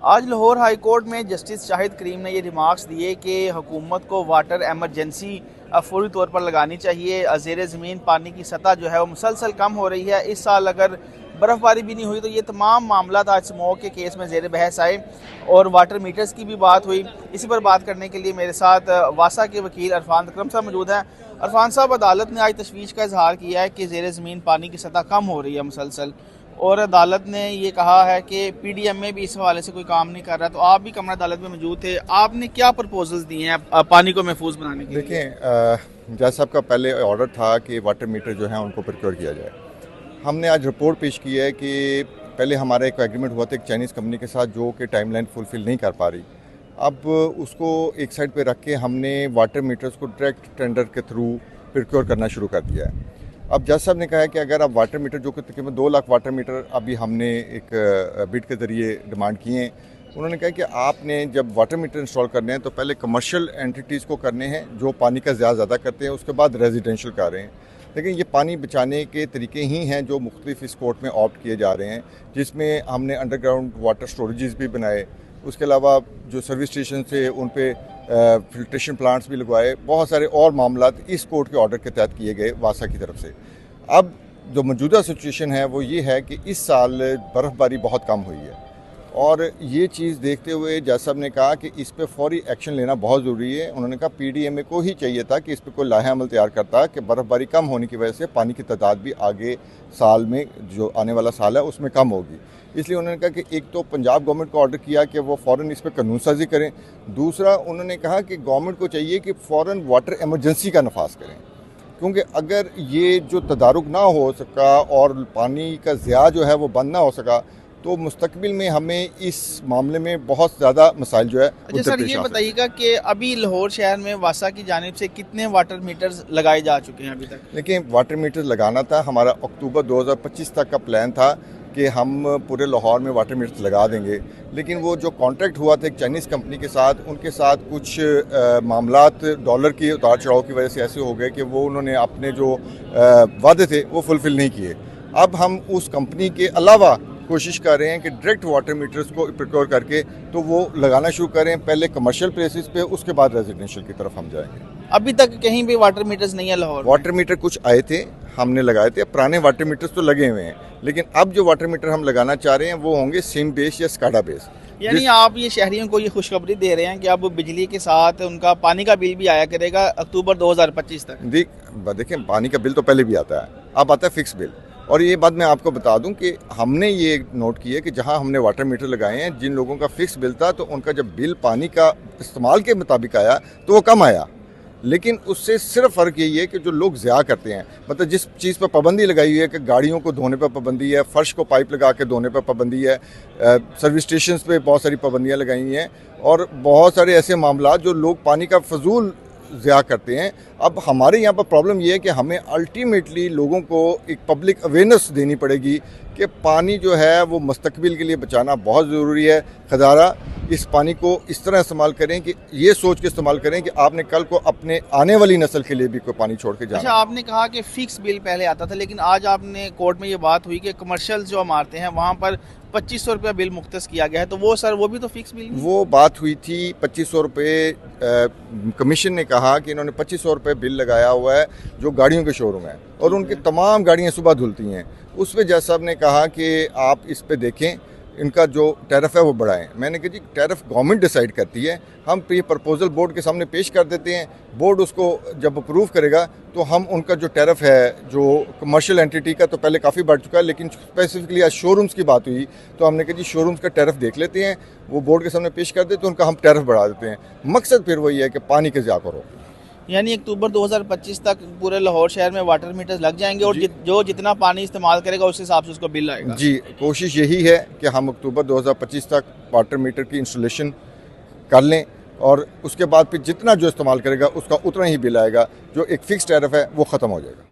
आज Lahore high court में justice Shahid करीम ने ये रिमार्क्स दिए कि हुकूमत को वाटर एमरजेंसी फौरी तौर पर लगानी चाहिए। ज़ेर ज़मीन पानी की सतह जो है वो मुसलसल कम हो रही है। इस साल अगर बर्फ़बारी भी नहीं हुई तो ये तमाम मामला आज स्मोक के केस में ज़ेर बहस आए और वाटर मीटर्स की भी बात हुई। इसी पर बात करने के लिए मेरे साथ वासा के वकील अरफान अकरम साहब मौजूद हैं। अरफान साहब, अदालत ने आज तशवीश का इजहार किया है कि ज़ेर ज़मीन पानी की सतह कम हो रही है मुसलसल, और अदालत ने ये कहा है कि पीडीएमए भी इस हवाले से कोई काम नहीं कर रहा। तो आप भी कमरा अदालत में मौजूद थे, आपने क्या प्रपोजल्स दिए हैं पानी को महफूज बनाने के लिए? देखें, जज साहब का पहले ऑर्डर था कि वाटर मीटर जो है उनको प्रोक्योर किया जाए। हमने आज रिपोर्ट पेश की है कि पहले हमारा एक एग्रीमेंट हुआ था एक चाइनीज़ कंपनी के साथ जो कि टाइमलाइन फुलफिल नहीं कर पा रही। अब उसको एक साइड पे रख के हमने वाटर मीटर्स को डायरेक्ट टेंडर के थ्रू प्रोक्योर करना शुरू कर दिया है। अब जज साहब ने कहा है कि अगर आप वाटर मीटर जो कि तकरीबन 2 लाख वाटर मीटर अभी हमने एक बिड के ज़रिए डिमांड किए हैं, उन्होंने कहा कि आपने जब वाटर मीटर इंस्टॉल करने हैं तो पहले कमर्शियल एंटिटीज़ को करने हैं जो पानी का ज़्यादा करते हैं, उसके बाद रेजिडेंशियल कर रहे हैं। लेकिन ये पानी बचाने के तरीके ही हैं जो मुख्तलिफ इस कोर्ट में ऑप्ट किए जा रहे हैं, जिसमें हमने अंडरग्राउंड वाटर स्टोरेजेस भी बनाए, उसके अलावा जो सर्विस स्टेशन थे उन पे फिल्ट्रेशन प्लांट्स भी लगवाए। बहुत सारे और मामला इस कोर्ट के ऑर्डर के तहत किए गए वासा की तरफ से। अब जो मौजूदा सिचुएशन है वो ये है कि इस साल बर्फ़बारी बहुत कम हुई है और ये चीज़ देखते हुए जज साहब ने कहा कि इस पे फौरी एक्शन लेना बहुत ज़रूरी है। उन्होंने कहा पीडीएमए को ही चाहिए था कि इस पे कोई लाहे अमल तैयार करता कि बर्फ़बारी कम होने की वजह से पानी की तादाद भी आगे साल में जो आने वाला साल है उसमें कम होगी। इसलिए उन्होंने कहा कि एक तो पंजाब गवर्नमेंट को ऑर्डर किया कि वो फ़ौरन इस पर कानून साजी करें। दूसरा उन्होंने कहा कि गवर्नमेंट को चाहिए कि फ़ौरन वाटर एमरजेंसी का नफाज करें, क्योंकि अगर ये जो तदारुक ना हो सका और पानी का ज़िया जो है वो बंद ना हो सका तो मुस्तकबिल में हमें इस मामले में बहुत ज़्यादा मसाइल जो है। अच्छा सर, ये बताइएगा कि अभी लाहौर शहर में वासा की जानिब से कितने वाटर मीटर्स लगाए जा चुके हैं अभी तक? देखिए, वाटर मीटर लगाना था, हमारा अक्टूबर 2025 तक का प्लान था कि हम पूरे लाहौर में वाटर मीटर्स लगा देंगे। लेकिन वो जो कॉन्ट्रैक्ट हुआ था एक चाइनीज़ कंपनी के साथ, उनके साथ कुछ मामलात डॉलर की उतार चढ़ाव की वजह से ऐसे हो गए कि वो उन्होंने अपने जो वादे थे वो फुलफ़िल नहीं किए। अब हम उस कंपनी के अलावा कोशिश कर रहे हैं कि डायरेक्ट वाटर मीटर्स को प्रोक्योर करके तो वो लगाना शुरू करें, पहले कमर्शियल प्लेसेस पे, उसके बाद रेजिडेंशियल की तरफ हम जाएंगे। अभी तक कहीं भी वाटर मीटर्स नहीं है लाहौर? वाटर मीटर कुछ आए थे, हमने लगाए थे, पुराने वाटर मीटर्स तो लगे हुए हैं, लेकिन अब जो वाटर मीटर हम लगाना चाह रहे हैं वो होंगे सिम बेस या स्काडा बेस। यानी आप ये शहरियों को ये खुशखबरी दे रहे हैं कि अब बिजली के साथ उनका पानी का बिल भी आया करेगा अक्टूबर 2025 तक? देखिए, पानी का बिल तो पहले भी आता है, अब आता है फिक्स बिल। और ये बात मैं आपको बता दूं कि हमने ये नोट की है कि जहां हमने वाटर मीटर लगाए हैं, जिन लोगों का फिक्स बिल था तो उनका जब बिल पानी का इस्तेमाल के मुताबिक आया तो वो कम आया। लेकिन उससे सिर्फ फ़र्क यही है कि जो लोग ज़्यादा करते हैं, मतलब जिस चीज़ पर पाबंदी लगाई हुई है कि गाड़ियों को धोने पर पाबंदी है, फ़र्श को पाइप लगा के धोने पर पाबंदी है, सर्विस स्टेशन पे बहुत सारी पाबंदियाँ लगाई हुई हैं और बहुत सारे ऐसे मामला जो लोग पानी का फजूल ज़्यादा करते हैं। अब हमारे यहाँ पर प्रॉब्लम ये है कि हमें अल्टीमेटली लोगों को एक पब्लिक अवेयरनेस देनी पड़ेगी कि पानी जो है वो मुस्तकबिल के लिए बचाना बहुत ज़रूरी है। खजारा इस पानी को इस तरह इस्तेमाल करें कि ये सोच के इस्तेमाल करें कि आपने कल को अपने आने वाली नस्ल के लिए भी कोई पानी छोड़ के जाना। अच्छा, आपने कहा कि फ़िक्स बिल पहले आता था, लेकिन आज आपने कोर्ट में ये बात हुई कि कमर्शियल जो इमारतें हैं वहाँ पर 2500 रुपया बिल मुख्तस किया गया है, तो वो सर वो भी तो फिक्स बिल? वो बात हुई थी 2500 रुपये। कमीशन ने कहा कि इन्होंने 2500 रुपये बिल लगाया हुआ है जो गाड़ियों के शोरूम है और उनकी तमाम गाड़ियाँ सुबह धुलती हैं। उस पर जज साहब ने कहा कि आप इस पे देखें, इनका जो टैरिफ है वो बढ़ाएं। मैंने कहा जी, टैरिफ गवर्नमेंट डिसाइड करती है, हम ये प्रपोजल बोर्ड के सामने पेश कर देते हैं, बोर्ड उसको जब अप्रूव करेगा तो हम उनका जो टैरिफ है जो कमर्शियल एंटिटी का तो पहले काफ़ी बढ़ चुका है, लेकिन स्पेसिफिकली आज शोरूम्स की बात हुई तो हमने कहा जी शोरूम्स का टैरिफ देख लेते हैं, वो बोर्ड के सामने पेश कर देते हैं, उनका हम टैरिफ बढ़ा देते हैं। मकसद फिर वही है कि पानी के ज़िया करो। यानी अक्टूबर 2025 तक पूरे लाहौर शहर में वाटर मीटर्स लग जाएंगे और जो जितना पानी इस्तेमाल करेगा उस हिसाब से उसको बिल आएगा? जी, कोशिश यही है कि हम अक्टूबर 2025 तक वाटर मीटर की इंस्टॉलेशन कर लें और उसके बाद फिर जितना जो इस्तेमाल करेगा उसका उतना ही बिल आएगा, जो एक फ़िक्स टैरिफ है वो ख़त्म हो जाएगा।